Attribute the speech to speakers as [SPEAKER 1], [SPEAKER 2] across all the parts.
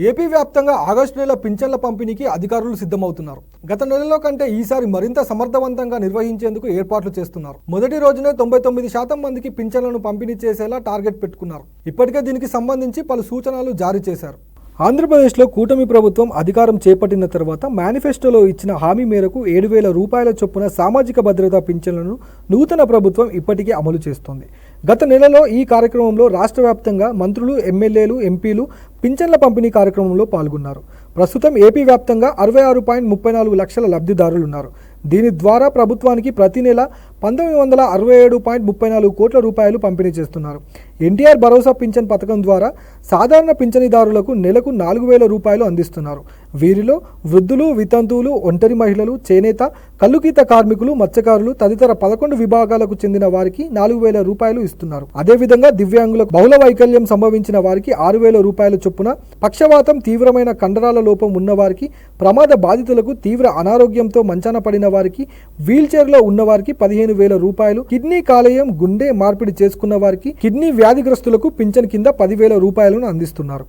[SPEAKER 1] AP వ్యాప్తంగా August నెల పింఛన్ల పంపిణీకి అధికారులు సిద్ధమవుతున్నారు. గత నెలలో కంటే ఈసారి మరింత సమర్థవంతంగా నిర్వహించేందుకు ఏర్పాట్లు చేస్తున్నారు. మొదటి రోజునే 99% మందికి పింఛన్లను పంపిణీ చేసేలా టార్గెట్ పెట్టుకున్నారు. ఇప్పటికే దీనికి సంబంధించి పలు సూచనలు జారీ చేశారు. ఆంధ్రప్రదేశ్లో కూటమి ప్రభుత్వం అధికారం చేపట్టిన తర్వాత మేనిఫెస్టోలో ఇచ్చిన హామీ మేరకు 7,000 రూపాయల చొప్పున సామాజిక భద్రతా పింఛన్లను నూతన ప్రభుత్వం ఇప్పటికే అమలు చేస్తోంది. గత నెలలో ఈ కార్యక్రమంలో రాష్ట్ర వ్యాప్తంగా మంత్రులు, ఎమ్మెల్యేలు, ఎంపీలు పింఛన్ల పంపిణీ కార్యక్రమంలో పాల్గొన్నారు. ప్రస్తుతం ఏపీ వ్యాప్తంగా 66.34 లక్షల లబ్ధిదారులు ఉన్నారు. దీని ద్వారా ప్రభుత్వానికి ప్రతి నెల 1967.34 కోట్ల రూపాయలు పంపిణీ చేస్తున్నారు. ఎన్టీఆర్ భరోసా పింఛన్ పథకం ద్వారా సాధారణ పింఛనీదారులకు నెలకు 4,000 రూపాయలు అందిస్తున్నారు. వీరిలో వృద్ధులు, వితంతువులు, ఒంటరి మహిళలు, చేనేత, కల్లుగీత కార్మికులు, మత్స్యకారులు తదితర 11 విభాగాలకు చెందిన వారికి 4,000 రూపాయలు ఇస్తున్నారు. అదేవిధంగా దివ్యాంగులకు బహుళ వైకల్యం సంభవించిన వారికి 6,000 రూపాయల చొప్పున, పక్షవాతం, తీవ్రమైన కండరాల లోపం ఉన్నవారికి, ప్రమాద బాధితులకు, తీవ్ర అనారోగ్యంతో మంచాన పడిన వారికి, వీల్చైర్లో ఉన్నవారికి 15,000 రూపాయలు, కిడ్నీ, కాలేయం, గుండె మార్పిడి చేసుకున్న వారికి, కిడ్నీ వ్యాధిగ్రస్తులకు పింఛన్ కింద 10,000 రూపాయలను అందిస్తున్నారు.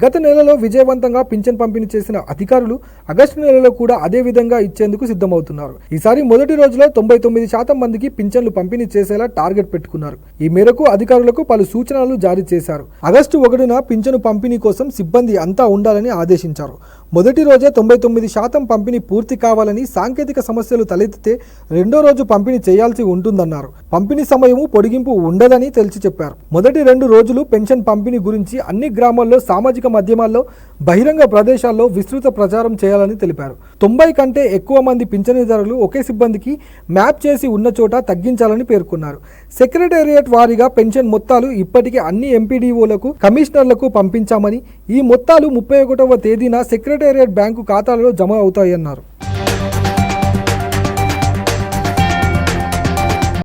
[SPEAKER 1] గత నెలలో విజయవంతంగా పింఛన్ పంపిణీ చేసిన అధికారులు ఆగస్టు నెలలో కూడా అదే విధంగా ఇచ్చేందుకు సిద్ధమవుతున్నారు. ఈసారి మొదటి రోజులో 99% మందికి పింఛన్లు పంపిణీ చేసేలా టార్గెట్ పెట్టుకున్నారు. ఈ మేరకు అధికారులకు పలు సూచనలు జారీ చేశారు. ఆగస్టు 1న పింఛను పంపిణీ కోసం సిబ్బంది అంతా ఉండాలని ఆదేశించారు. మొదటి రోజే 99% పంపిణీ పూర్తి కావాలని, సాంకేతిక సమస్యలు తలెత్తితే రెండో రోజు పంపిణీ చేయాల్సి ఉంటుందన్నారు. పంపిణీ సమయము పొడిగింపు ఉండదని తేల్చి చెప్పారు. మొదటి 2 రోజులు పెన్షన్ పంపిణీ గురించి అన్ని గ్రామాల్లో, సామాజిక మాధ్యమాల్లో, బహిరంగ ప్రదేశాల్లో విస్తృత ప్రచారం చేయాలని తెలిపారు. 90 కంటే ఎక్కువ మంది పింఛనీదారులు ఒకే సిబ్బందికి మ్యాప్ చేసి ఉన్న చోట తగ్గించాలని పేర్కొన్నారు. సెక్రటేరియట్ వారీగా పెన్షన్ మొత్తాలు ఇప్పటికే అన్ని ఎంపీడీఓలకు, కమిషనర్లకు పంపించామని, ఈ మొత్తాలు 31వ తేదీన సెక్రటేరియట్ బ్యాంకు ఖాతాలలో జమ అవుతాయన్నారు.